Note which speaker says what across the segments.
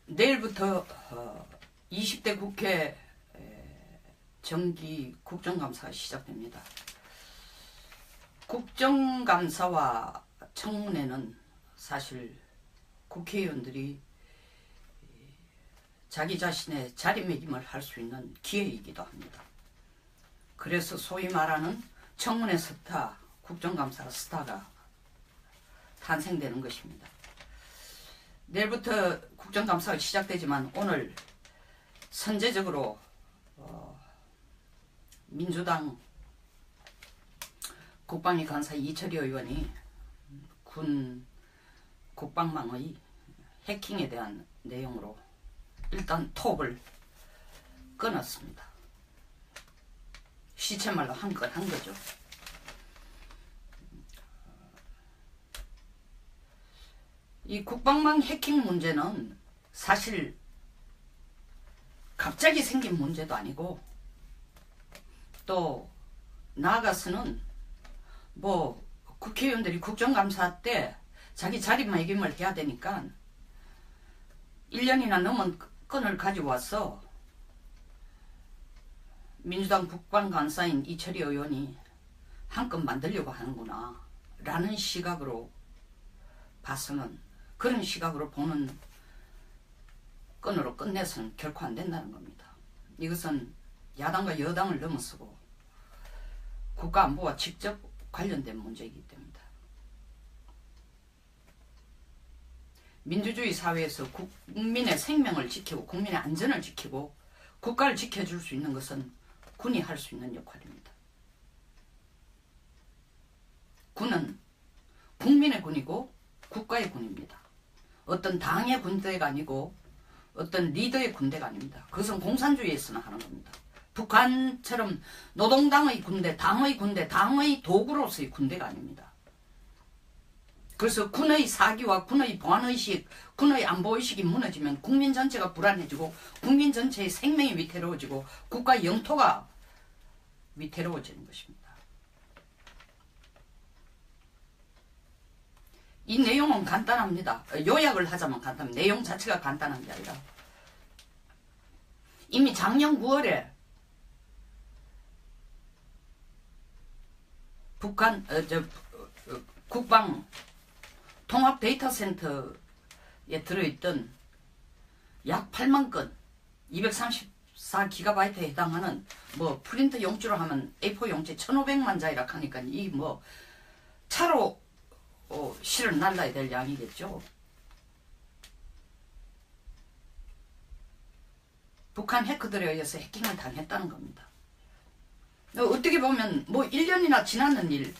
Speaker 1: 내일부터 20대 국회 정기 국정감사가 시작됩니다. 국정감사와 청문회는 사실 국회의원들이 자기 자신의 자리매김을 할 수 있는 기회이기도 합니다. 그래서 소위 말하는 청문회 스타, 국정감사 스타가 탄생되는 것입니다. 내일부터 국정감사가 시작되지만 오늘 선제적으로 민주당 국방위 간사 이철희 의원이 군 국방망의 해킹에 대한 내용으로 일단 톱을 끊었습니다. 시체말로 한 건 한 거죠. 이 국방망 해킹 문제는 사실 갑자기 생긴 문제도 아니고, 또 나아가서는 뭐 국회의원들이 국정감사 때 자기 자리매김을 해야 되니까 1년이나 넘은 건을 가지고 와서 민주당 국방간사인 이철희 의원이 한 건 만들려고 하는구나 라는 시각으로 봐서는, 그런 시각으로 보는 건으로 끝내서는 결코 안 된다는 겁니다. 이것은 야당과 여당을 넘어서고 국가안보와 직접 관련된 문제이기 때문이다. 민주주의 사회에서 국민의 생명을 지키고 국민의 안전을 지키고 국가를 지켜줄 수 있는 것은 군이 할 수 있는 역할입니다. 군은 국민의 군이고 국가의 군입니다. 어떤 당의 군대가 아니고 어떤 리더의 군대가 아닙니다. 그것은 공산주의에서나 하는 겁니다. 북한처럼 노동당의 군대, 당의 군대, 당의 도구로서의 군대가 아닙니다. 그래서 군의 사기와 군의 보안의식, 군의 안보의식이 무너지면 국민 전체가 불안해지고 국민 전체의 생명이 위태로워지고 국가 영토가 위태로워지는 것입니다. 이 내용은 간단합니다. 요약을 하자면 간단합니다. 내용 자체가 간단한 게 아니라 이미 작년 9월에 북한 국방 통합 데이터 센터에 들어있던 약 8만 건 234GB에 해당하는 뭐 프린터 용지로 하면 A4 용지 1500만 자이라 하니까 이 뭐 차로 실을 날라야 될 양이겠죠. 북한 해커들에 의해서 해킹을 당했다는 겁니다. 어떻게 보면 뭐 1년이나 지났는 일,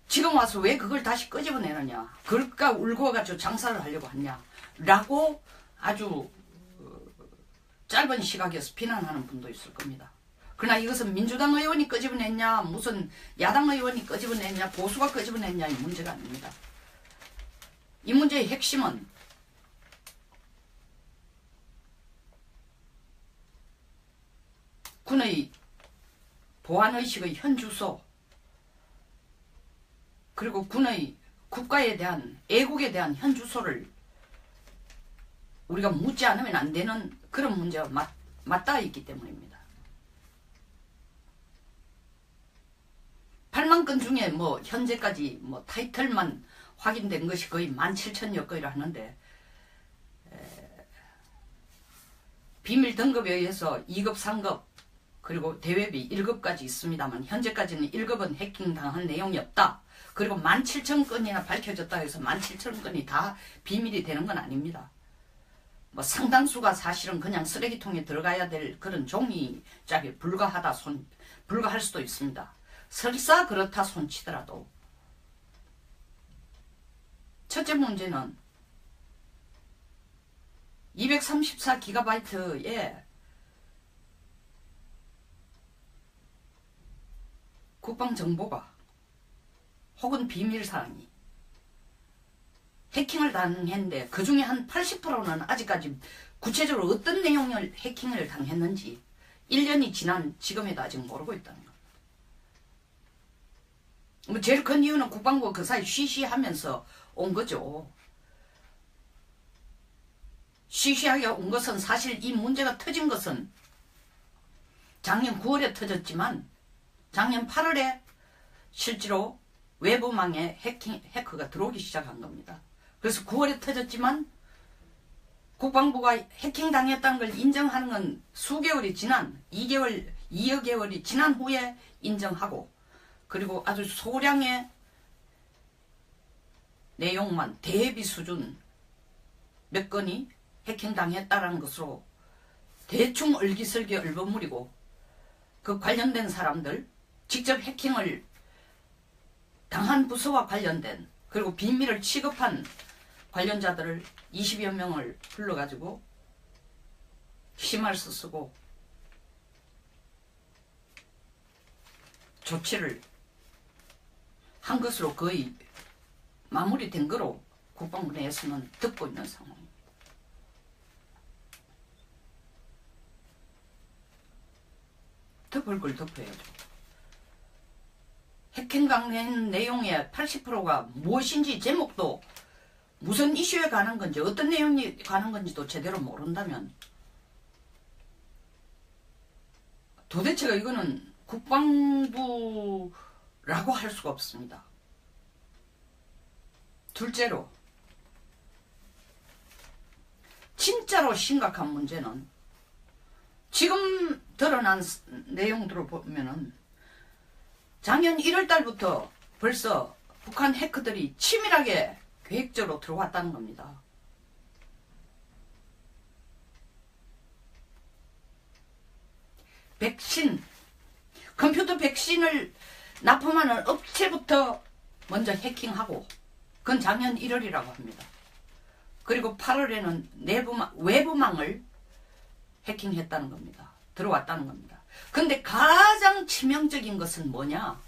Speaker 1: 지금 와서 왜 그걸 다시 끄집어내느냐, 그럴까 울고 와가지고 장사를 하려고 하냐 라고 아주 짧은 시각에서 비난하는 분도 있을 겁니다. 그러나 이것은 민주당 의원이 끄집어냈냐, 무슨 야당 의원이 끄집어냈냐, 보수가 끄집어냈냐 이 문제가 아닙니다. 이 문제의 핵심은 군의 보안의식의 현주소, 그리고 군의 국가에 대한, 애국에 대한 현주소를 우리가 묻지 않으면 안 되는 그런 문제와 맞닿아 있기 때문입니다. 8만 건 중에 뭐 현재까지 뭐 타이틀만 확인된 것이 거의 17,000여 건이라 하는데, 비밀 등급에 의해서 2급, 3급 그리고 대외비 1급까지 있습니다만 현재까지는 1급은 해킹당한 내용이 없다. 그리고 17,000건이나 밝혀졌다 해서 17,000건이 다 비밀이 되는 건 아닙니다. 뭐 상당수가 사실은 그냥 쓰레기통에 들어가야 될 그런 종이짝에 불과할 수도 있습니다. 설사 그렇다 손치더라도 첫째 문제는 234GB의 국방정보가 혹은 비밀사항이 해킹을 당했는데 그 중에 한 80%는 아직까지 구체적으로 어떤 내용을 해킹을 당했는지 1년이 지난 지금에도 아직 모르고 있다는 겁니다. 뭐 제일 큰 이유는 국방부가 그 사이 쉬쉬하면서 온 거죠. 시시하게 온 것은 사실 이 문제가 터진 것은 작년 9월에 터졌지만 작년 8월에 실제로 외부망에 해커가 들어오기 시작한 겁니다. 그래서 9월에 터졌지만 국방부가 해킹당했다는 걸 인정하는 건 수개월이 지난 2여 개월이 지난 후에 인정하고 그리고 아주 소량의 내용만 대비 수준 몇 건이 해킹당했다는 것으로 대충 얼기설기 얼버무리고 그 관련된 사람들 직접 해킹을 당한 부서와 관련된 그리고 비밀을 취급한 관련자들을 20여 명을 불러가지고 심할서 쓰고 조치를 한 것으로 거의 마무리된 거로 국방부 내에서는 듣고 있는 상황입니다. 덮을 걸 덮어야죠. 해킹당한 내용의 80%가 무엇인지 제목도 무슨 이슈에 관한 건지 어떤 내용이 관한 건지도 제대로 모른다면 도대체가 이거는 국방부라고 할 수가 없습니다. 둘째로 진짜로 심각한 문제는 지금 드러난 내용들을 보면은 작년 1월달부터 벌써 북한 해커들이 치밀하게 계획적으로 들어왔다는 겁니다. 백신, 컴퓨터 백신을 납품하는 업체부터 먼저 해킹하고 그건 작년 1월이라고 합니다. 그리고 8월에는 외부망을 해킹했다는 겁니다. 들어왔다는 겁니다. 근데 가장 치명적인 것은 뭐냐?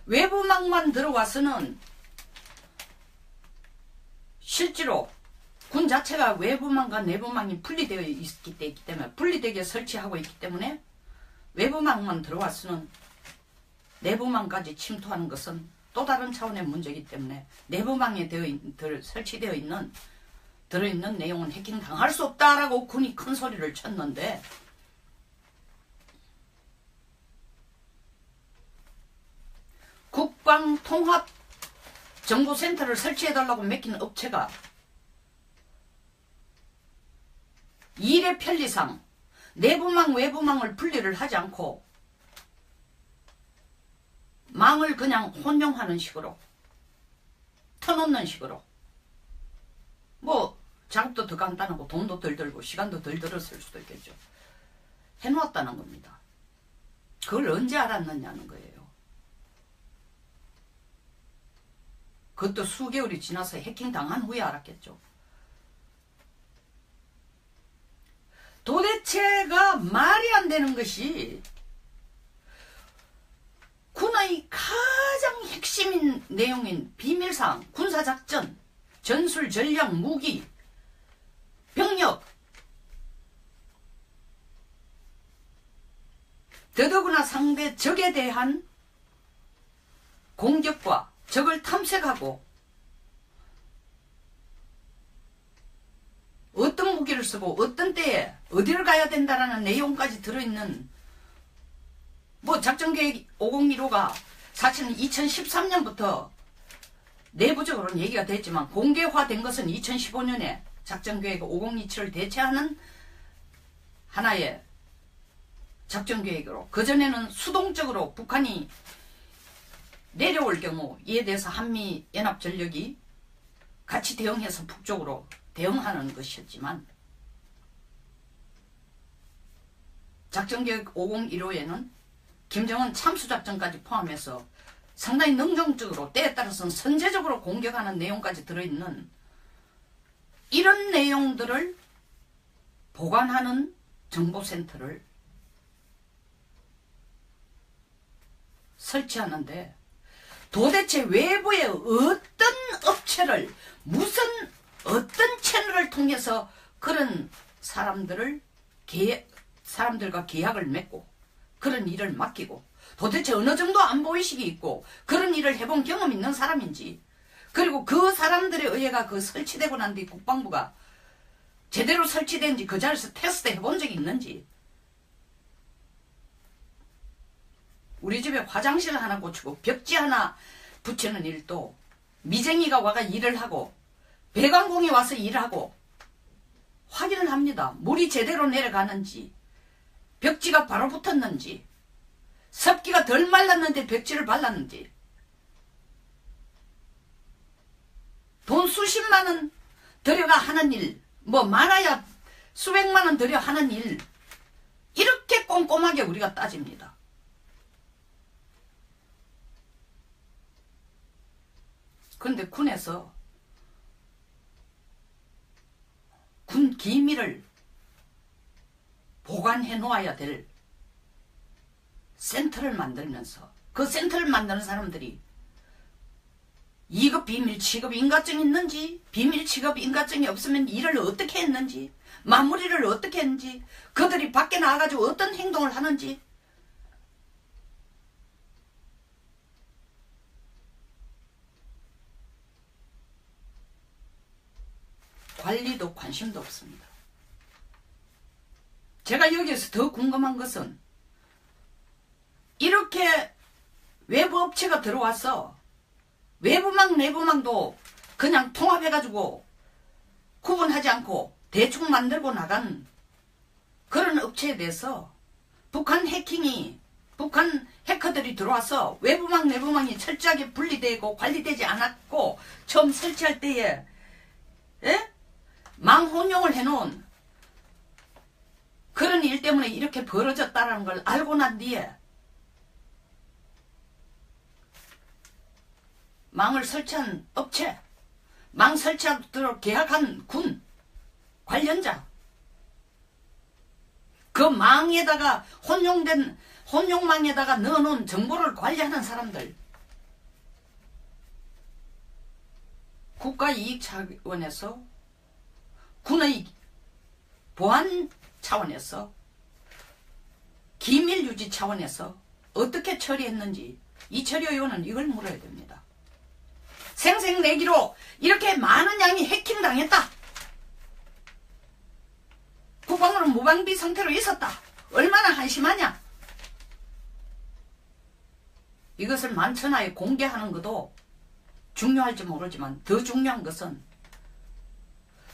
Speaker 1: 외부망만 들어와서는 실제로 군 자체가 외부망과 내부망이 분리되어 있기 때문에 분리되게 설치하고 있기 때문에 외부망만 들어와서는 내부망까지 침투하는 것은 또 다른 차원의 문제이기 때문에 내부망에 설치되어 있는 들어있는 내용은 해킹 당할 수 없다라고 군이 큰 소리를 쳤는데 국방통합정보센터를 설치해달라고 맡긴 업체가 일의 편리상 내부망 외부망을 분리를 하지 않고 망을 그냥 혼용하는 식으로 터놓는 식으로 뭐 작업도 더 간단하고 돈도 덜 들고 시간도 덜 들었을 수도 있겠죠. 해놓았다는 겁니다. 그걸 언제 알았느냐는 거예요. 그것도 수개월이 지나서 해킹 당한 후에 알았겠죠. 도대체가 말이 안 되는 것이 군의 가장 핵심인 내용인 비밀사항, 군사작전, 전술, 전략, 무기, 병력 더더구나 상대 적에 대한 공격과 적을 탐색하고 어떤 무기를 쓰고 어떤 때에 어디를 가야 된다라는 내용까지 들어있는 뭐 작전계획 5015가 사실은 2013년부터 내부적으로는 얘기가 됐지만 공개화된 것은 2015년에 작전계획 5027을 대체하는 하나의 작전계획으로 그전에는 수동적으로 북한이 내려올 경우 이에 대해서 한미연합전력이 같이 대응해서 북쪽으로 대응하는 것이었지만 작전계획 5015에는 김정은 참수작전까지 포함해서 상당히 능동적으로 때에 따라서는 선제적으로 공격하는 내용까지 들어있는 이런 내용들을 보관하는 정보센터를 설치하는데 도대체 외부의 어떤 업체를 무슨 어떤 채널을 통해서 그런 사람들과 계약을 맺고 그런 일을 맡기고 도대체 어느 정도 안보의식이 있고 그런 일을 해본 경험 있는 사람인지 그리고 그 사람들에 의해가 그 설치되고 난 뒤 국방부가 제대로 설치된지 그 자리에서 테스트 해본 적이 있는지. 우리 집에 화장실 하나 고치고 벽지 하나 붙이는 일도 미쟁이가 와가 일을 하고 배관공이 와서 일을 하고 확인을 합니다. 물이 제대로 내려가는지, 벽지가 바로 붙었는지, 습기가 덜 말랐는데 벽지를 발랐는지. 돈 수십만 원 들여가 하는 일, 뭐 많아야 수백만 원 들여 하는 일, 이렇게 꼼꼼하게 우리가 따집니다. 그런데 군에서 군 기밀을 보관해 놓아야 될 센터를 만들면서 그 센터를 만드는 사람들이 2급 비밀 취급 인가증이 있는지, 비밀 취급 인가증이 없으면 일을 어떻게 했는지, 마무리를 어떻게 했는지, 그들이 밖에 나가가지고 어떤 행동을 하는지, 관리도 관심도 없습니다. 제가 여기에서 더 궁금한 것은 이렇게 외부 업체가 들어와서 외부망 내부망도 그냥 통합해가지고 구분하지 않고 대충 만들고 나간 그런 업체에 대해서 북한 해커들이 들어와서 외부망 내부망이 철저하게 분리되고 관리되지 않았고 처음 설치할 때에 망 혼용을 해놓은 그런 일 때문에 이렇게 벌어졌다는 걸 알고 난 뒤에 망을 설치한 업체, 망 설치하도록 계약한 군 관련자, 그 망에다가 혼용망에다가 넣어놓은 정보를 관리하는 사람들, 국가이익 차원에서 군의 보안 차원에서 기밀 유지 차원에서 어떻게 처리했는지 이철효 의원은 이걸 물어야 됩니다. 생색내기로 이렇게 많은 양이 해킹당했다. 국방부는 무방비 상태로 있었다. 얼마나 한심하냐. 이것을 만천하에 공개하는 것도 중요할지 모르지만 더 중요한 것은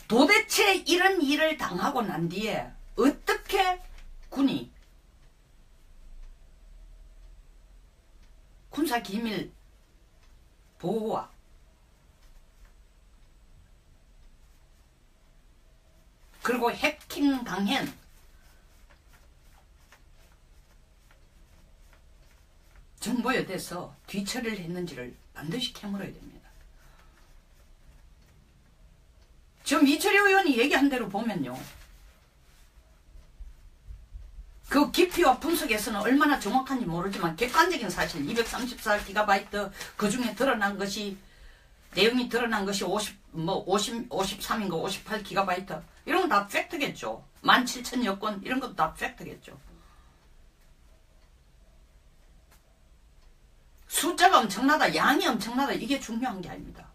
Speaker 1: 도대체 이런 일을 당하고 난 뒤에 어떻게 군이 군사기밀 보호와 그리고 해킹 당한 정보에 대해서 뒤처리를 했는지를 반드시 캐물어야 됩니다. 지금 이철효 의원이 얘기한 대로 보면요, 그 깊이와 분석에서는 얼마나 정확한지 모르지만 객관적인 사실 234GB 그 중에 드러난 것이 내용이 드러난 것이 53인가 58GB 이런 건 다 팩트겠죠. 17,000여 건 이런 것도 다 팩트겠죠. 숫자가 엄청나다, 양이 엄청나다, 이게 중요한 게 아닙니다.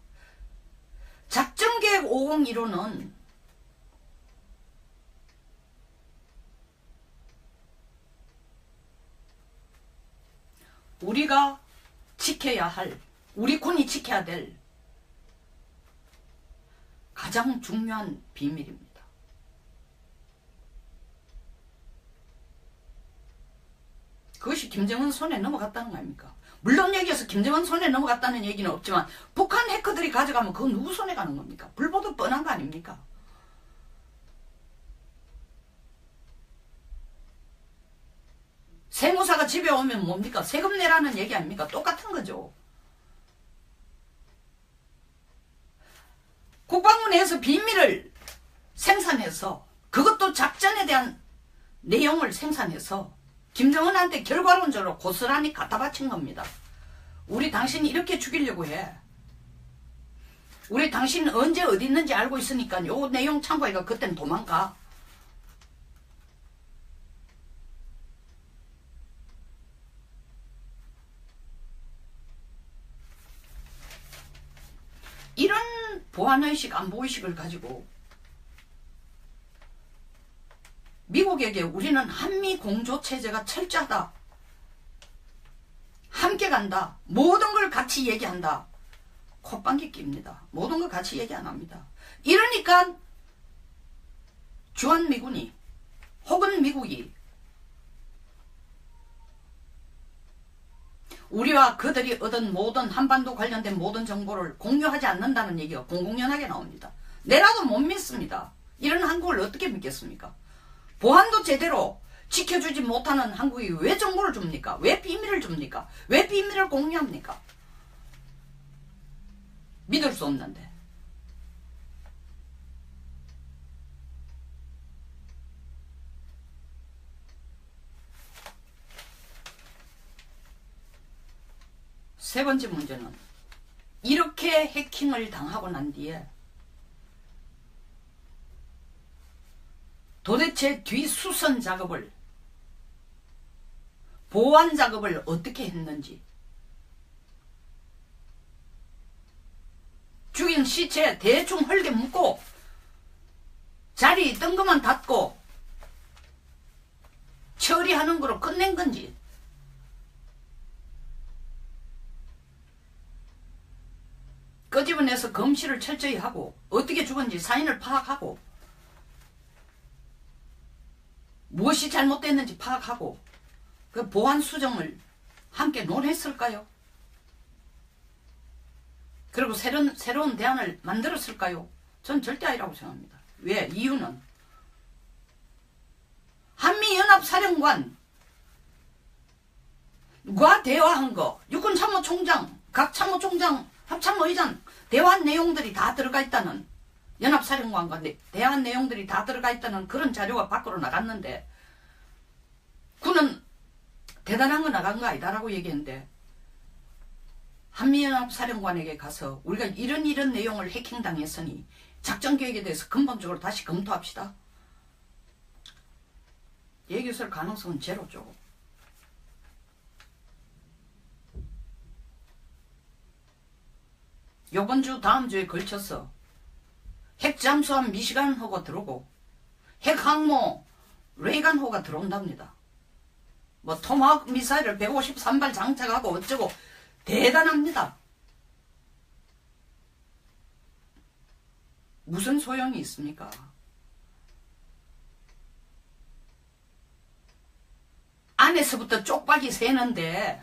Speaker 1: 작전계획 501호는 우리가 지켜야 할, 우리 군이 지켜야 될 가장 중요한 비밀입니다. 그것이 김정은 손에 넘어갔다는 거 아닙니까? 물론 여기에서 김정은 손에 넘어갔다는 얘기는 없지만 북한 해커들이 가져가면 그건 누구 손에 가는 겁니까? 불보듯 뻔한 거 아닙니까? 세무사가 집에 오면 뭡니까? 세금 내라는 얘기 아닙니까? 똑같은 거죠. 국방부 내에서 비밀을 생산해서 그것도 작전에 대한 내용을 생산해서 김정은한테 결과론적으로 고스란히 갖다 바친 겁니다. 우리 당신 이렇게 죽이려고 해. 우리 당신 언제 어디 있는지 알고 있으니까 요 내용 참고해가 그땐 도망가. 보안의식, 안보의식을 가지고 미국에게 우리는 한미 공조체제가 철저하다. 함께 간다. 모든 걸 같이 얘기한다. 콧방귀 낍니다. 모든 걸 같이 얘기 안 합니다. 이러니까 주한미군이 혹은 미국이 우리와 그들이 얻은 모든 한반도 관련된 모든 정보를 공유하지 않는다는 얘기가 공공연하게 나옵니다. 내라도 못 믿습니다. 이런 한국을 어떻게 믿겠습니까? 보안도 제대로 지켜주지 못하는 한국이 왜 정보를 줍니까? 왜 비밀을 줍니까? 왜 비밀을 공유합니까? 믿을 수 없는데. 세 번째 문제는 이렇게 해킹을 당하고 난 뒤에 도대체 뒷수선 작업을, 보완 작업을 어떻게 했는지, 죽인 시체 대충 헐게 묻고 자리 있던 것만 닫고 처리하는 거로 끝낸 건지, 끄집어내서 검시를 철저히 하고 어떻게 죽은지 사인을 파악하고 무엇이 잘못됐는지 파악하고 그 보안 수정을 함께 논했을까요? 그리고 새로운 대안을 만들었을까요? 전 절대 아니라고 생각합니다. 왜? 이유는 한미연합사령관과 대화한 거, 육군참모총장, 각 참모총장, 합참의장 대화한 내용들이 다 들어가 있다는, 연합사령관과 대화한 내용들이 다 들어가 있다는 그런 자료가 밖으로 나갔는데 군은 대단한 거 나간 거 아니다라고 얘기했는데, 한미연합사령관에게 가서 우리가 이런 내용을 해킹당했으니 작전계획에 대해서 근본적으로 다시 검토합시다. 얘기했을 가능성은 제로죠. 요번 주 다음 주에 걸쳐서 핵 잠수함 미시간호가 들어오고 핵 항모 레이간호가 들어온답니다. 뭐 토마호크 미사일을 153발 장착하고 어쩌고 대단합니다. 무슨 소용이 있습니까? 안에서부터 쪽박이 새는데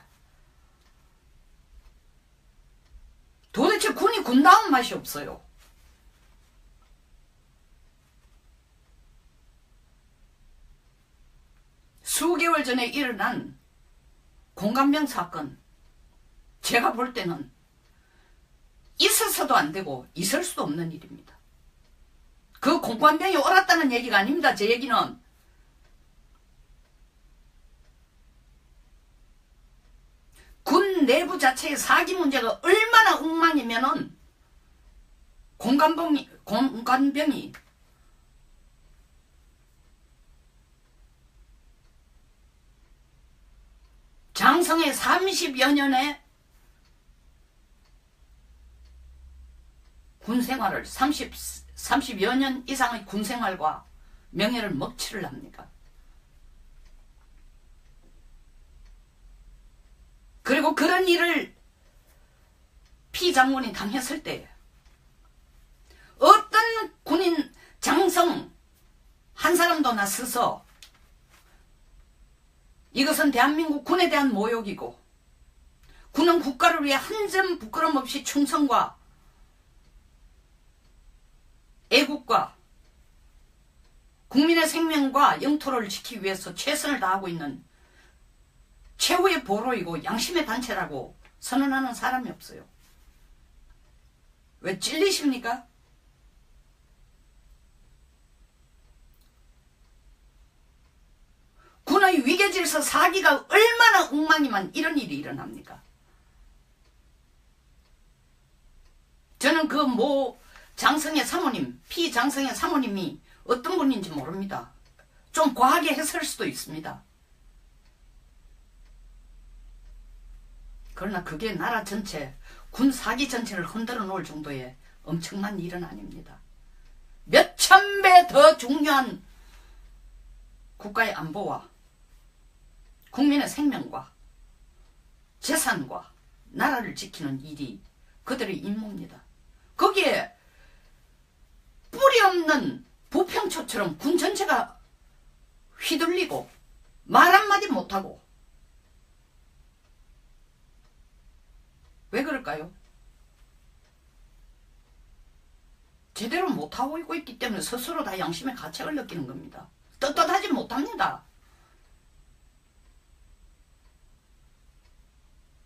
Speaker 1: 도대체 군이 군다운 맛이 없어요. 수개월 전에 일어난 공감병 사건, 제가 볼 때는 있어서도 안 되고 있을 수도 없는 일입니다. 그 공감병이 옳았다는 얘기가 아닙니다. 제 얘기는 군 내부 자체의 사기 문제가 얼마나 엉망이면은 공감병이 장성의 30여 년의 군생활을 30여 년 이상의 군생활과 명예를 먹칠을 합니까? 그리고 그런 일을 피 장군이 당했을 때 어떤 군인 장성 한 사람도 나서서 이것은 대한민국 군에 대한 모욕이고 군은 국가를 위해 한 점 부끄럼 없이 충성과 애국과 국민의 생명과 영토를 지키기 위해서 최선을 다하고 있는 최후의 보루이고 양심의 단체라고 선언하는 사람이 없어요. 왜 찔리십니까? 군의 위계질서 사기가 얼마나 엉망이면 이런 일이 일어납니까? 저는 그 장성의 사모님, 피 장성의 사모님이 어떤 분인지 모릅니다. 좀 과하게 했을 수도 있습니다. 그러나 그게 나라 전체, 군 사기 전체를 흔들어 놓을 정도의 엄청난 일은 아닙니다. 몇천 배 더 중요한 국가의 안보와 국민의 생명과 재산과 나라를 지키는 일이 그들의 임무입니다. 거기에 뿌리 없는 부평초처럼 군 전체가 휘둘리고 말 한마디 못하고 왜 그럴까요? 제대로 못하고 있기 때문에 스스로 다 양심의 가책을 느끼는 겁니다. 떳떳하지 못합니다.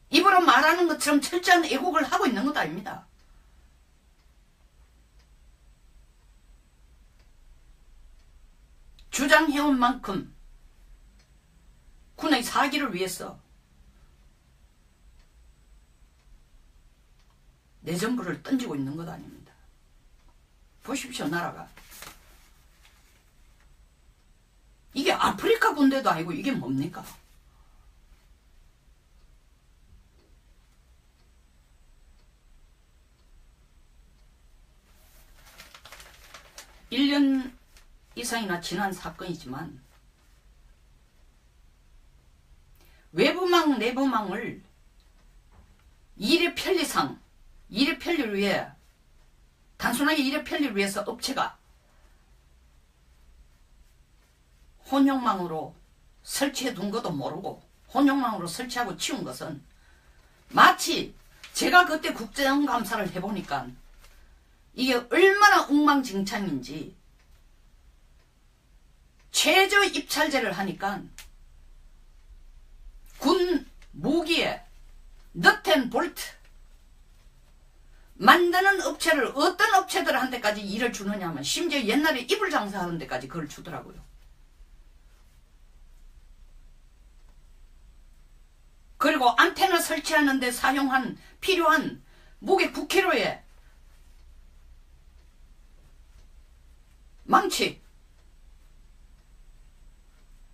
Speaker 1: 입으로 말하는 것처럼 철저한 애국을 하고 있는 것도 아닙니다. 주장해온 만큼 군의 사기를 위해서 내전부를 던지고 있는 것 아닙니다. 보십시오, 나라가. 이게 아프리카 군대도 아니고 이게 뭡니까? 일 년 이상이나 지난 사건이지만 외부망 내부망을 일의 편리상, 일의 편리를 위해, 단순하게 일의 편리를 위해서 업체가 혼용망으로 설치해 둔 것도 모르고 혼용망으로 설치하고 치운 것은 마치 제가 그때 국정감사를 해보니까 이게 얼마나 엉망진창인지, 최저 입찰제를 하니까 군 무기에 넛앤볼트 만드는 업체를, 어떤 업체들한테까지 일을 주느냐 하면 심지어 옛날에 이불 장사하는 데까지 그걸 주더라고요. 그리고 안테나 설치하는 데 사용한 필요한 무게 9kg의 망치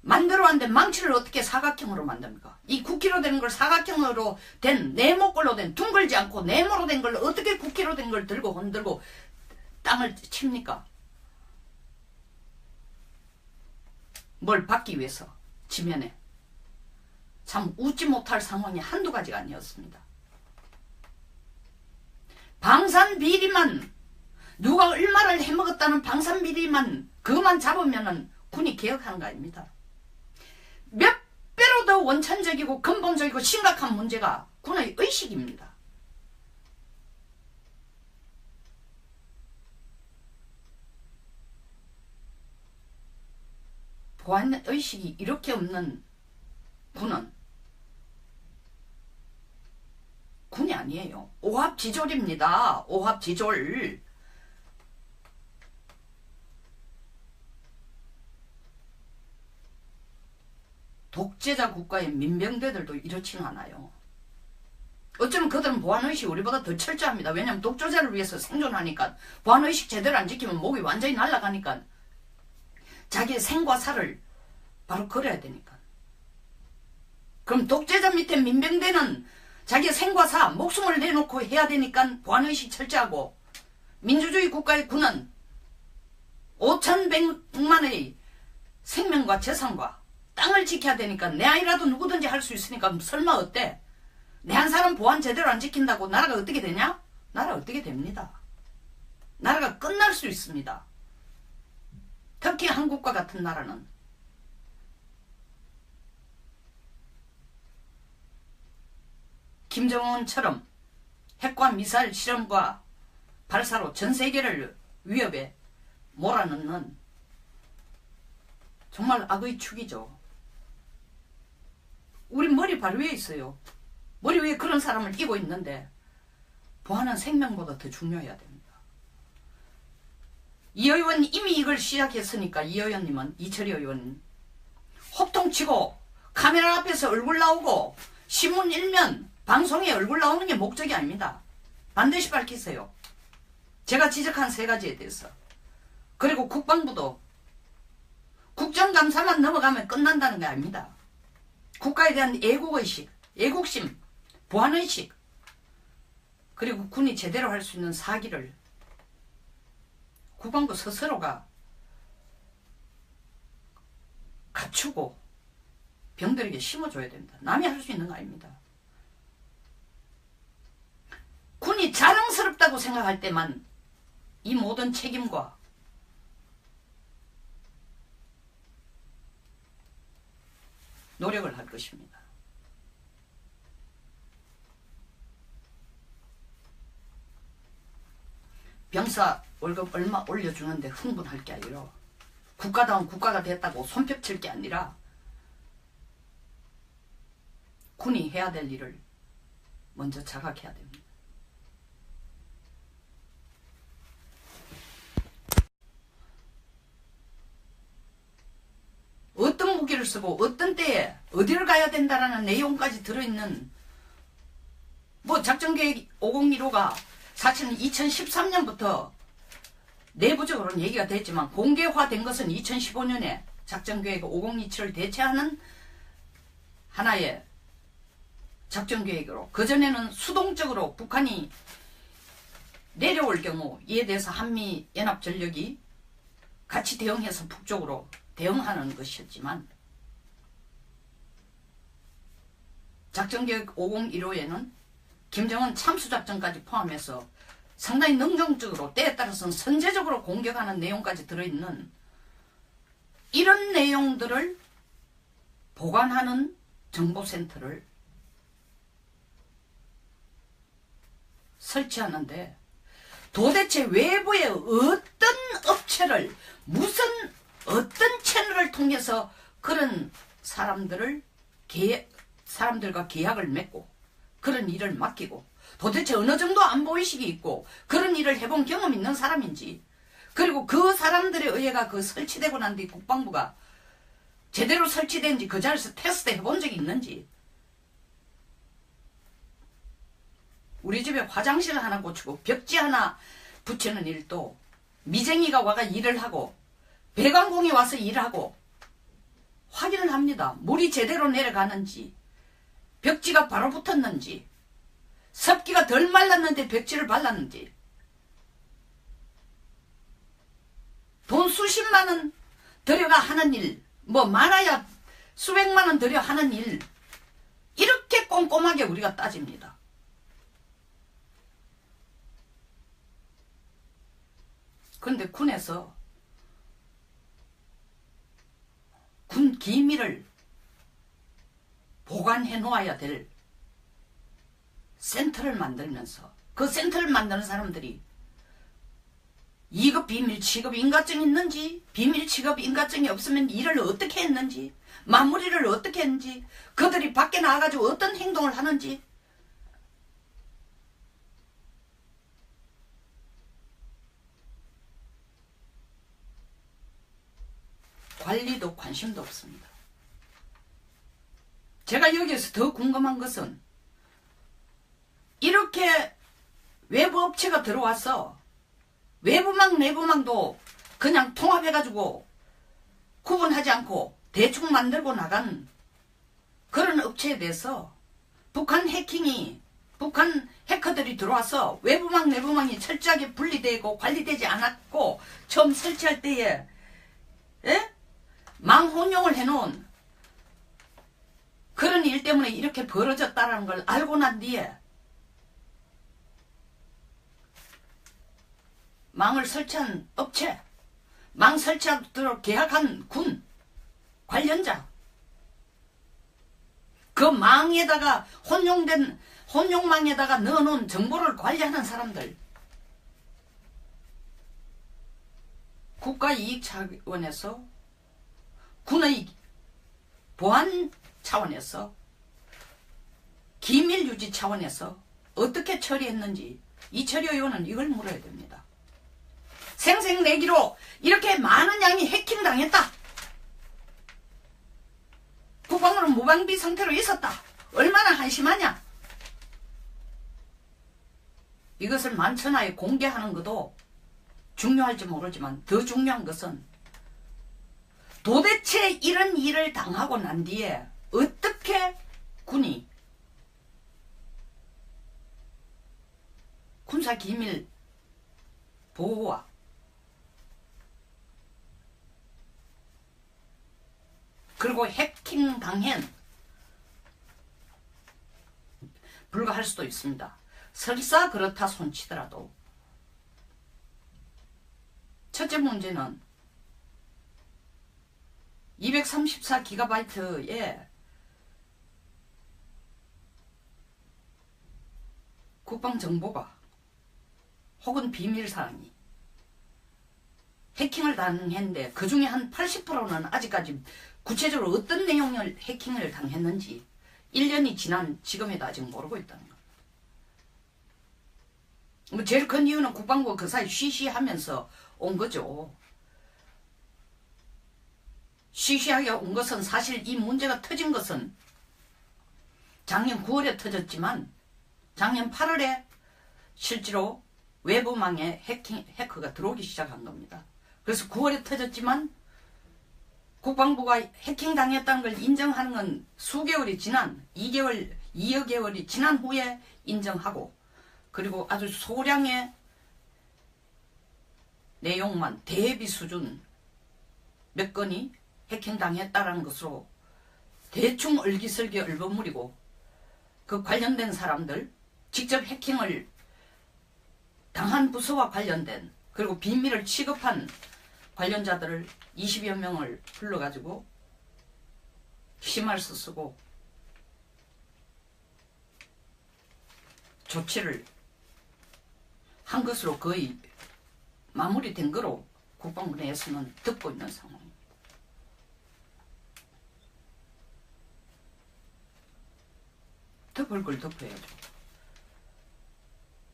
Speaker 1: 만들어 왔는데 망치를 어떻게 사각형으로 만듭니까? 이 9kg 되는 걸 사각형으로 된 네모 걸로 된, 둥글지 않고 네모로 된 걸 어떻게 9kg 된 걸 들고 흔들고 땅을 칩니까? 뭘 받기 위해서 지면에. 참 웃지 못할 상황이 한두 가지가 아니었습니다. 방산비리만, 누가 얼마를 해먹었다는 방산비리만 그것만 잡으면은 군이 개혁하는 거 아닙니다. 몇 배로 더 원천적이고 근본적이고 심각한 문제가 군의 의식입니다. 보안의식이 이렇게 없는 군은 군이 아니에요. 오합지졸입니다. 오합지졸. 독재자 국가의 민병대들도 이렇지는 않아요. 어쩌면 그들은 보안의식이 우리보다 더 철저합니다. 왜냐하면 독재자를 위해서 생존하니까, 보안의식 제대로 안 지키면 목이 완전히 날아가니까 자기의 생과 사를 바로 걸어야 되니까. 그럼 독재자 밑에 민병대는 자기의 생과 사, 목숨을 내놓고 해야 되니까 보안의식 철저하고, 민주주의 국가의 군은 5,100만의 생명과 재산과 땅을 지켜야 되니까 내 아이라도 누구든지 할 수 있으니까 설마 어때? 내 한 사람 보안 제대로 안 지킨다고 나라가 어떻게 되냐? 나라 어떻게 됩니다. 나라가 끝날 수 있습니다. 특히 한국과 같은 나라는 김정은처럼 핵과 미사일 실험과 발사로 전 세계를 위협에 몰아넣는 정말 악의 축이죠. 우리 머리 발 위에 있어요. 머리 위에 그런 사람을 끼고 있는데 보안은 생명보다 더 중요해야 됩니다. 이 의원 이미 이걸 시작했으니까, 이 의원님은, 이철희 의원 호통치고 카메라 앞에서 얼굴 나오고 신문 일면 방송에 얼굴 나오는 게 목적이 아닙니다. 반드시 밝히세요. 제가 지적한 세 가지에 대해서. 그리고 국방부도 국정감사만 넘어가면 끝난다는 게 아닙니다. 국가에 대한 애국의식, 애국심, 보안의식, 그리고 군이 제대로 할 수 있는 사기를 국방부 스스로가 갖추고 병들에게 심어줘야 됩니다. 남이 할 수 있는 거 아닙니다. 군이 자랑스럽다고 생각할 때만 이 모든 책임과 노력을 할 것입니다. 병사 월급 얼마 올려주는데 흥분할 게 아니라 국가다운 국가가 됐다고 손뼉칠 게 아니라 군이 해야 될 일을 먼저 자각해야 됩니다. 어떤 무기를 쓰고 어떤 때에 어디를 가야 된다라는 내용까지 들어있는 뭐 작전계획 5015가 사실은 2013년부터 내부적으로는 얘기가 됐지만 공개화된 것은 2015년에 작전계획 5027을 대체하는 하나의 작전계획으로, 그전에는 수동적으로 북한이 내려올 경우 이에 대해서 한미연합전력이 같이 대응해서 북쪽으로 대응하는 것이었지만 작전계획 5015에는 김정은 참수작전까지 포함해서 상당히 능동적으로 때에 따라서는 선제적으로 공격하는 내용까지 들어있는 이런 내용들을 보관하는 정보센터를 설치하는데 도대체 외부의 어떤 업체를 무슨 어떤 채널을 통해서 그런 사람들과 계약을 맺고 그런 일을 맡기고 도대체 어느 정도 안보의식이 있고 그런 일을 해본 경험 있는 사람인지, 그리고 그 사람들에 의해가 그 설치되고 난 뒤 국방부가 제대로 설치된지 그 자리에서 테스트 해본 적이 있는지, 우리 집에 화장실 하나 고치고 벽지 하나 붙이는 일도 미쟁이가 와가 일을 하고 배관공이 와서 일하고 확인을 합니다. 물이 제대로 내려가는지, 벽지가 바로 붙었는지, 습기가 덜 말랐는데 벽지를 발랐는지, 돈 수십만 원 들여가 하는 일, 뭐 많아야 수백만 원 들여 하는 일, 이렇게 꼼꼼하게 우리가 따집니다. 그런데 군에서 군 기밀을 보관해 놓아야 될 센터를 만들면서 그 센터를 만드는 사람들이 2급 비밀 취급 인가증이 있는지, 비밀 취급 인가증이 없으면 일을 어떻게 했는지, 마무리를 어떻게 했는지, 그들이 밖에 나와가지고 어떤 행동을 하는지, 관리도 관심도 없습니다. 제가 여기에서 더 궁금한 것은 이렇게 외부 업체가 들어와서 외부망 내부망도 그냥 통합해가지고 구분하지 않고 대충 만들고 나간 그런 업체에 대해서 북한 해커들이 들어와서 외부망 내부망이 철저하게 분리되고 관리되지 않았고 처음 설치할 때에 망 혼용을 해놓은 그런 일 때문에 이렇게 벌어졌다는 걸 알고 난 뒤에 망을 설치한 업체, 망 설치하도록 계약한 군 관련자, 그 망에다가 혼용망에다가 넣어놓은 정보를 관리하는 사람들, 국가이익 차원에서 군의 보안 차원에서 기밀 유지 차원에서 어떻게 처리했는지 이철희 의원은 이걸 물어야 됩니다. 생색내기로 이렇게 많은 양이 해킹당했다. 국방부는 무방비 상태로 있었다. 얼마나 한심하냐. 이것을 만천하에 공개하는 것도 중요할지 모르지만 더 중요한 것은 도대체 이런 일을 당하고 난 뒤에 어떻게 군이 군사기밀 보호와 그리고 해킹 당한 불가할 수도 있습니다. 설사 그렇다 손치더라도 첫째 문제는 234GB의 국방정보가 혹은 비밀사항이 해킹을 당했는데 그 중에 한 80%는 아직까지 구체적으로 어떤 내용을 해킹을 당했는지 1년이 지난 지금에도 아직 모르고 있다는 겁니다. 뭐 제일 큰 이유는 국방부가 그 사이 쉬쉬하면서 온 거죠. 쉬쉬하게 온 것은 사실 이 문제가 터진 것은 작년 9월에 터졌지만 작년 8월에 실제로 외부망에 해커가 들어오기 시작한 겁니다. 그래서 9월에 터졌지만 국방부가 해킹당했다는 걸 인정하는 건 수개월이 지난 2여 개월이 지난 후에 인정하고 그리고 아주 소량의 내용만 대비 수준 몇 건이 해킹당했다라는 것으로 대충 얼기설기 얼버무리고 그 관련된 사람들 직접 해킹을 당한 부서와 관련된 그리고 비밀을 취급한 관련자들을 20여 명을 불러가지고 심할서 쓰고 조치를 한 것으로 거의 마무리된 거로 국방부 내에서는 듣고 있는 상황입니다. 덮을 걸 덮어야죠.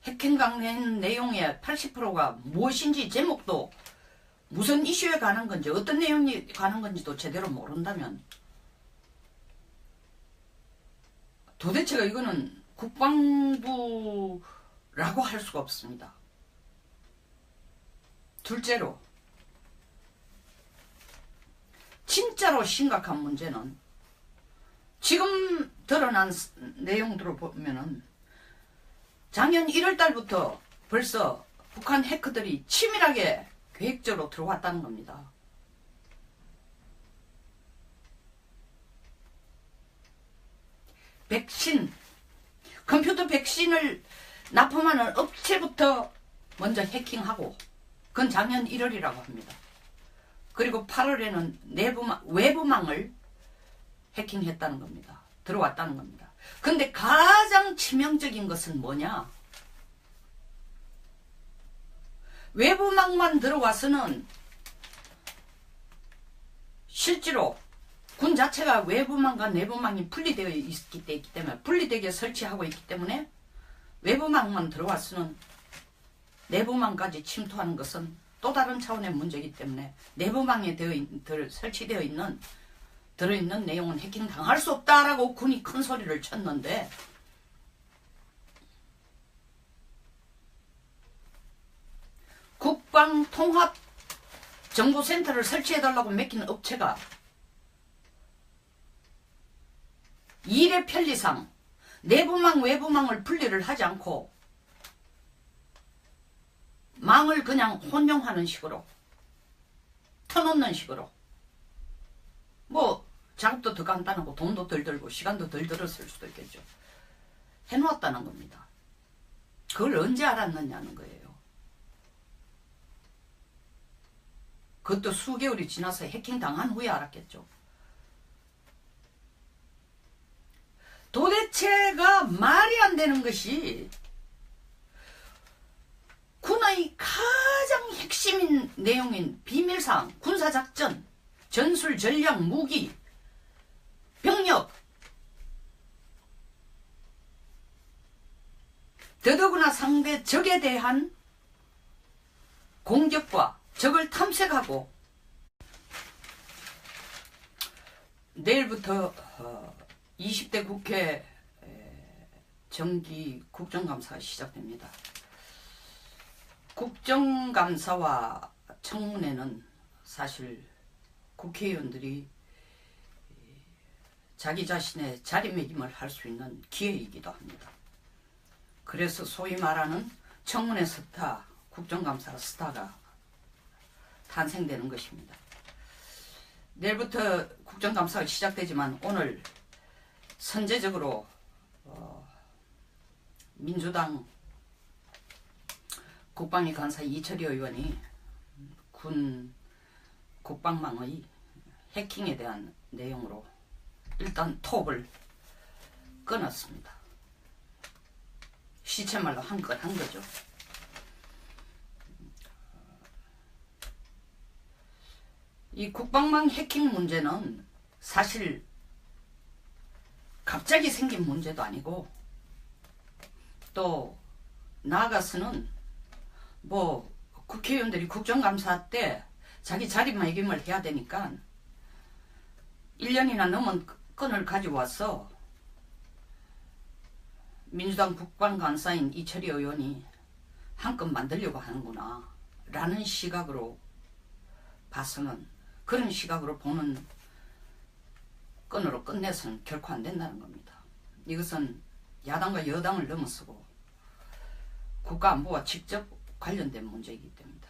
Speaker 1: 해킹 강행 내용의 80%가 무엇인지 제목도 무슨 이슈에 관한 건지 어떤 내용이 관한 건지도 제대로 모른다면 도대체가 이거는 국방부라고 할 수가 없습니다. 둘째로 진짜로 심각한 문제는 지금 드러난 내용들을 보면은 작년 1월 달부터 벌써 북한 해커들이 치밀하게 계획적으로 들어왔다는 겁니다. 백신, 컴퓨터 백신을 납품하는 업체부터 먼저 해킹하고 그건 작년 1월이라고 합니다. 그리고 8월에는 외부망을 해킹했다는 겁니다. 들어왔다는 겁니다. 근데 가장 치명적인 것은 뭐냐? 외부망만 들어와서는 실제로 군 자체가 외부망과 내부망이 분리되어 있기 때문에 분리되게 설치하고 있기 때문에 외부망만 들어와서는 내부망까지 침투하는 것은 또 다른 차원의 문제이기 때문에 내부망에 설치되어 있는 들어있는 내용은 해킹 당할 수 없다라고 군이 큰 소리를 쳤는데 국방통합정보센터를 설치해달라고 맡긴 업체가 일의 편리상 내부망 외부망을 분리를 하지 않고 망을 그냥 혼용하는 식으로 터놓는 식으로 뭐 작업도 더 간단하고 돈도 덜 들고 시간도 덜 들었을 수도 있겠죠. 해놓았다는 겁니다. 그걸 언제 알았느냐는 거예요. 그것도 수개월이 지나서 해킹 당한 후에 알았겠죠. 도대체가 말이 안 되는 것이 군의 가장 핵심인 내용인 비밀사항, 군사작전, 전술, 전략, 무기, 병력 더더구나 상대 적에 대한 공격과 적을 탐색하고 내일부터 20대 국회 정기 국정감사가 시작됩니다. 국정감사와 청문회는 사실 국회의원들이 자기 자신의 자리매김을 할 수 있는 기회이기도 합니다. 그래서 소위 말하는 청문회 스타, 국정감사 스타가 탄생되는 것입니다. 내일부터 국정감사가 시작되지만 오늘 선제적으로 민주당 국방위 간사 이철희 의원이 군 국방망의 해킹에 대한 내용으로 일단 톱을 끊었습니다. 시체말로 한 거죠. 이 국방망 해킹 문제는 사실 갑자기 생긴 문제도 아니고 또 나아가서는 뭐 국회의원들이 국정감사 때 자기 자리매김을 해야 되니까 1년이나 넘은 건을 가지고 와서 민주당 국방간사인 이철희 의원이 한 건 만들려고 하는구나 라는 시각으로 봐서는, 그런 시각으로 보는 건으로 끝내서는 결코 안 된다는 겁니다. 이것은 야당과 여당을 넘어서고 국가안보와 직접 관련된 문제이기 때문이다.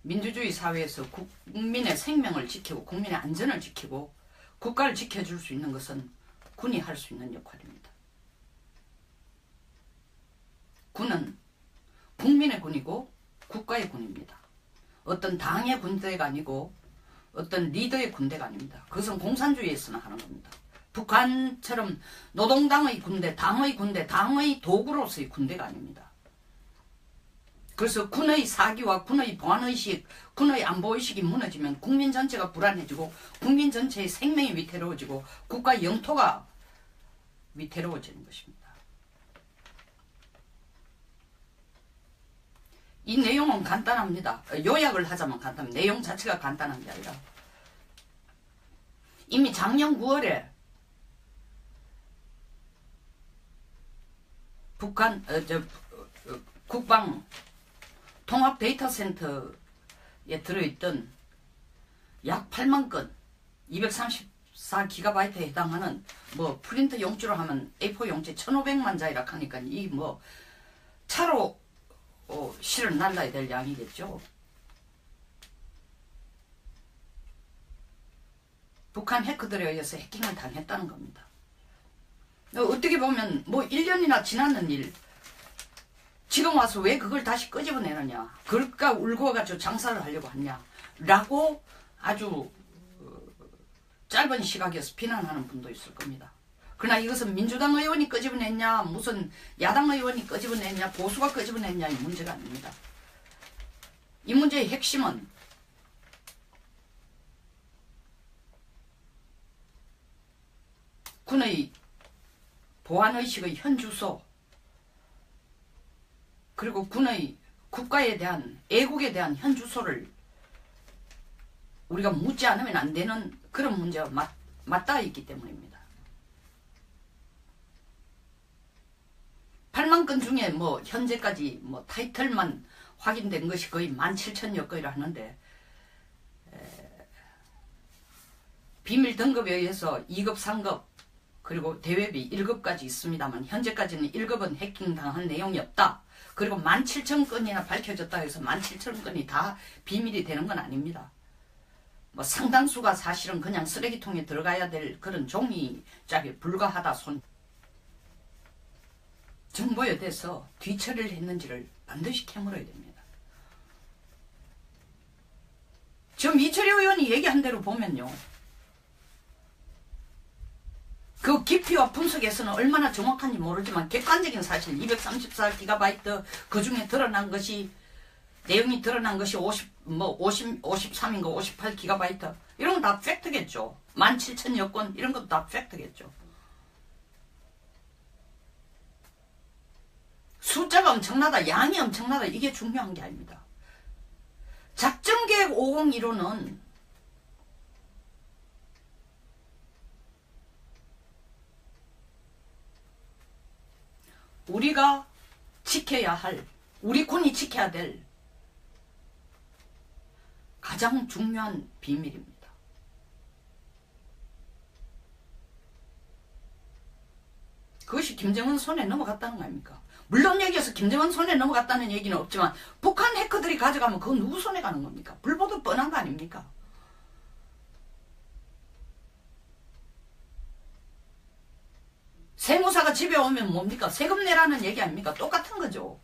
Speaker 1: 민주주의 사회에서 국민의 생명을 지키고 국민의 안전을 지키고 국가를 지켜줄 수 있는 것은 군이 할 수 있는 역할입니다. 군은 국민의 군이고 국가의 군입니다. 어떤 당의 군대가 아니고 어떤 리더의 군대가 아닙니다. 그것은 공산주의에서나 하는 겁니다. 북한처럼 노동당의 군대, 당의 군대, 당의 도구로서의 군대가 아닙니다. 그래서 군의 사기와 군의 보안의식, 군의 안보의식이 무너지면 국민 전체가 불안해지고 국민 전체의 생명이 위태로워지고 국가 영토가 위태로워지는 것입니다. 이 내용은 간단합니다. 요약을 하자면 간단합니다. 내용 자체가 간단한 게 아니라 이미 작년 9월에 북한 국방 통합 데이터 센터에 들어있던 약 8만 건 234GB에 해당하는 뭐 프린터 용지로 하면 A4 용지 1500만 자이라 하니까 이 뭐 차로 실을 날라야 될 양이겠죠. 북한 해커들에 의해서 해킹을 당했다는 겁니다. 어떻게 보면 뭐 1년이나 지났는 일, 지금 와서 왜 그걸 다시 끄집어내느냐, 그럴까 울고 와가지고 장사를 하려고 하냐 라고 아주 짧은 시각에서 비난하는 분도 있을 겁니다. 그러나 이것은 민주당 의원이 끄집어냈냐, 무슨 야당 의원이 끄집어냈냐, 보수가 끄집어냈냐의 문제가 아닙니다. 이 문제의 핵심은 군의 보안의식의 현주소, 그리고 군의 국가에 대한, 애국에 대한 현주소를 우리가 묻지 않으면 안 되는 그런 문제와 맞닿아 있기 때문입니다. 8만 건 중에 뭐 현재까지 뭐 타이틀만 확인된 것이 거의 17,000여 건이라 하는데, 비밀 등급에 의해서 2급, 3급 그리고 대외비 1급까지 있습니다만 현재까지는 1급은 해킹당한 내용이 없다. 그리고 17,000건이나 밝혀졌다 해서 17,000건이 다 비밀이 되는 건 아닙니다. 뭐 상당수가 사실은 그냥 쓰레기통에 들어가야 될 그런 종이짝에 불과하다 손. 정보에 대해서 뒤처리를 했는지를 반드시 캐물어야 됩니다. 지금 이철희 의원이 얘기한 대로 보면요, 그 깊이와 분석에서는 얼마나 정확한지 모르지만 객관적인 사실 234GB 그 중에 드러난 것이, 내용이 드러난 것이 53인가 58GB 이런 건 다 팩트겠죠. 17,000여 건 이런 것도 다 팩트겠죠. 숫자가 엄청나다, 양이 엄청나다, 이게 중요한 게 아닙니다. 작전계획 501호는 우리가 지켜야 할, 우리 군이 지켜야 될 가장 중요한 비밀입니다. 그것이 김정은 손에 넘어갔다는 거 아닙니까? 물론 여기에서 김정은 손에 넘어갔다는 얘기는 없지만 북한 해커들이 가져가면 그건 누구 손에 가는 겁니까? 불보듯 뻔한 거 아닙니까? 세무사가 집에 오면 뭡니까? 세금 내라는 얘기 아닙니까? 똑같은 거죠.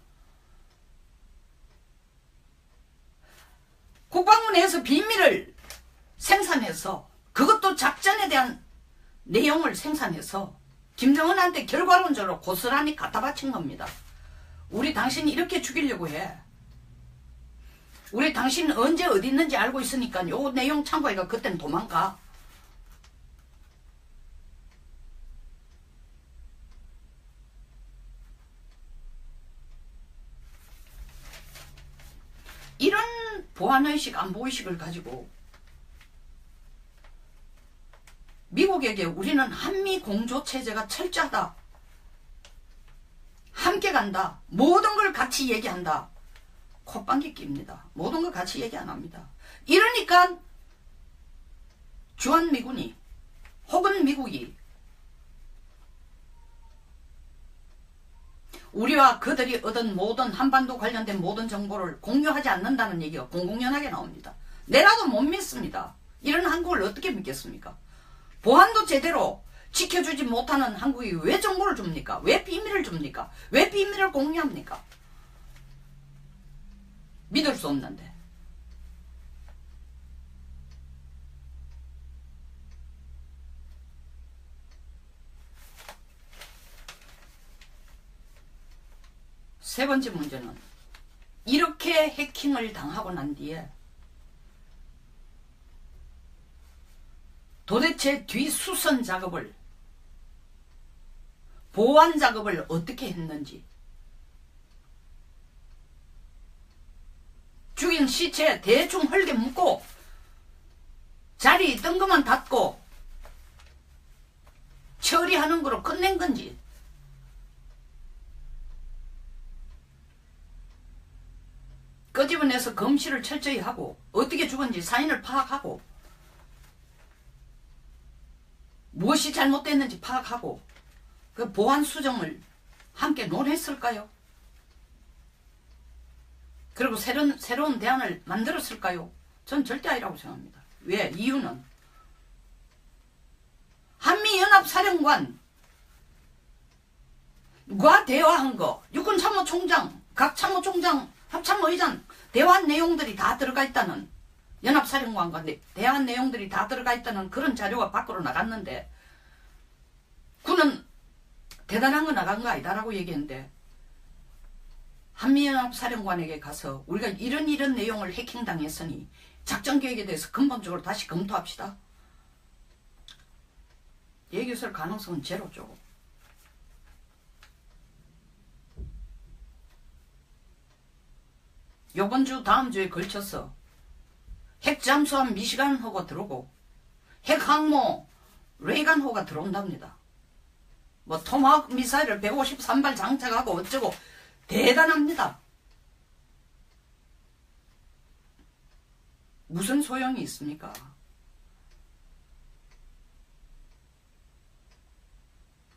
Speaker 1: 국방부 내에서 비밀을 생산해서 그것도 작전에 대한 내용을 생산해서 김정은한테 결과론적으로 고스란히 갖다 바친 겁니다. 우리 당신이 이렇게 죽이려고 해. 우리 당신 언제 어디 있는지 알고 있으니까 요 내용 참고해가 그때는 도망가. 이런 보안의식, 안보의식을 가지고 미국에게 우리는 한미 공조체제가 철저하다. 함께 간다. 모든 걸 같이 얘기한다. 콧방귀 낍니다. 모든 걸 같이 얘기 안 합니다. 이러니까 주한미군이 혹은 미국이 우리와 그들이 얻은 모든 한반도 관련된 모든 정보를 공유하지 않는다는 얘기가 공공연하게 나옵니다. 내라도 못 믿습니다. 이런 한국을 어떻게 믿겠습니까? 보안도 제대로 지켜주지 못하는 한국이 왜 정보를 줍니까? 왜 비밀을 줍니까? 왜 비밀을 공유합니까? 믿을 수 없는데. 세 번째 문제는 이렇게 해킹을 당하고 난 뒤에 도대체 뒤수선 작업을, 보완 작업을 어떻게 했는지, 죽인 시체 대충 헐게 묶고 자리에 있던 것만 닫고 처리하는 거로 끝낸 건지, 끄집어내서 검시를 철저히 하고 어떻게 죽은지 사인을 파악하고 무엇이 잘못됐는지 파악하고 그 보안 수정을 함께 논했을까요? 그리고 새로운 대안을 만들었을까요? 전 절대 아니라고 생각합니다. 왜? 이유는 한미연합사령관과 대화한 거, 육군참모총장, 각 참모총장, 합참의장 대화한 내용들이 다 들어가 있다는, 연합사령관과 대화한 내용들이 다 들어가 있다는 그런 자료가 밖으로 나갔는데 군은 대단한 거 나간 거 아니다라고 얘기했는데, 한미연합사령관에게 가서 우리가 이런 내용을 해킹당했으니 작전계획에 대해서 근본적으로 다시 검토합시다. 얘기했을 가능성은 제로죠. 요번 주 다음 주에 걸쳐서 핵잠수함 미시간호가 들어오고 핵항모 레이간호가 들어온답니다. 뭐 토마호크 미사일을 153발 장착하고 어쩌고 대단합니다. 무슨 소용이 있습니까?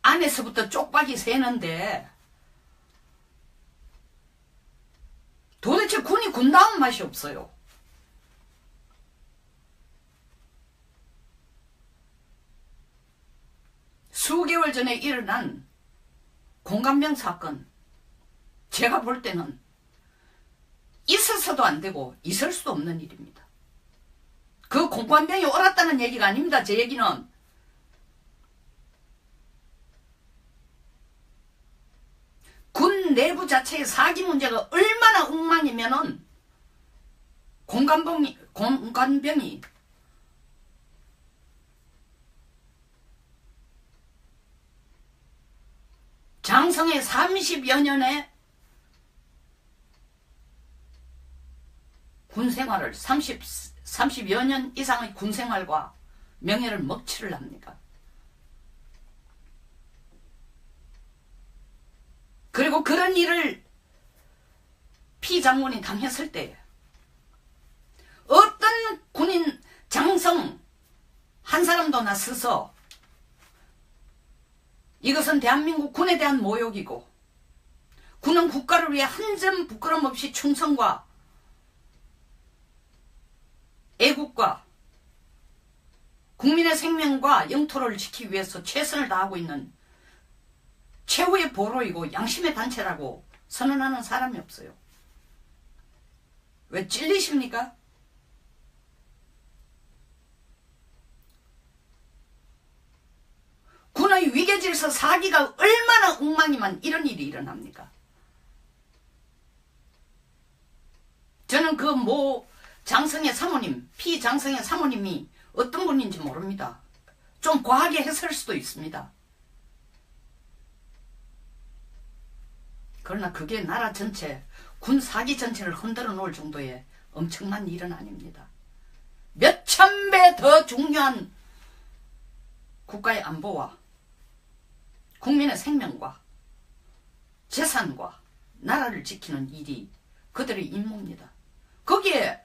Speaker 1: 안에서부터 쪽박이 새는데 도대체 군이 군다운 맛이 없어요. 수개월 전에 일어난 공감병 사건, 제가 볼 때는 있어서도 안 되고 있을 수도 없는 일입니다. 그 공감병이 옳았다는 얘기가 아닙니다. 제 얘기는 군 내부 자체의 사기 문제가 얼마나 엉망이면은 공감병이 장성의 30여 년의 군생활을 30여 년 이상의 군생활과 명예를 먹칠을 합니까? 그리고 그런 일을 피장군이 당했을 때 어떤 군인 장성 한 사람도 나서서 이것은 대한민국 군에 대한 모욕이고 군은 국가를 위해 한 점 부끄럼 없이 충성과 애국과 국민의 생명과 영토를 지키기 위해서 최선을 다하고 있는 최후의 보루이고 양심의 단체라고 선언하는 사람이 없어요. 왜 찔리십니까? 군의 위계질서 사기가 얼마나 엉망이면 이런 일이 일어납니까? 저는 그 모 장성의 사모님, 피장성의 사모님이 어떤 분인지 모릅니다. 좀 과하게 했을 수도 있습니다. 그러나 그게 나라 전체, 군 사기 전체를 흔들어 놓을 정도의 엄청난 일은 아닙니다. 몇천 배 더 중요한 국가의 안보와 국민의 생명과 재산과 나라를 지키는 일이 그들의 임무입니다. 거기에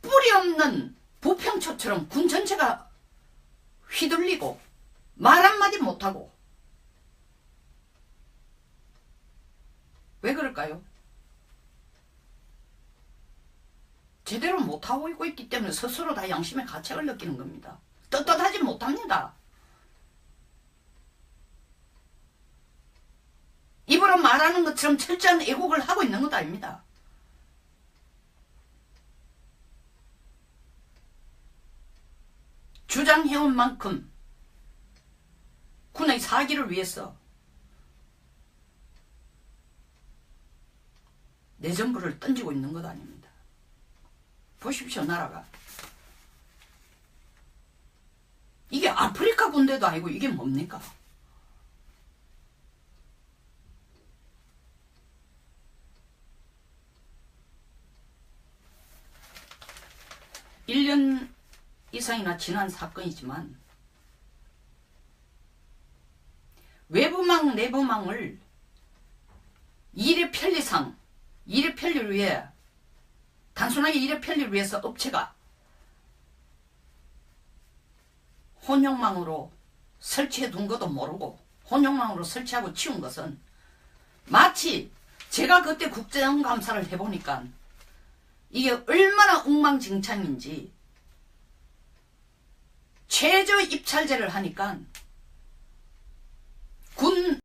Speaker 1: 뿌리 없는 부평초처럼 군 전체가 휘둘리고 말 한마디 못하고 왜 그럴까요? 제대로 못하고 있기 때문에 스스로 다 양심의 가책을 느끼는 겁니다. 떳떳하지 못합니다. 입으로 말하는 것처럼 철저한 애국을 하고 있는 것도 아닙니다. 주장해온 만큼 군의 사기를 위해서 내전부를 던지고 있는 것 아닙니다. 보십시오, 나라가. 이게 아프리카 군대도 아니고 이게 뭡니까? 일 년 이상이나 지난 사건이지만 외부망 내부망을 일의 편리상, 일의 편리를 위해 단순하게 일의 편리를 위해서 업체가 혼용망으로 설치해 둔 것도 모르고 혼용망으로 설치하고 치운 것은 마치 제가 그때 국정감사를 해보니까 이게 얼마나 엉망진창인지 최저 입찰제를 하니까 군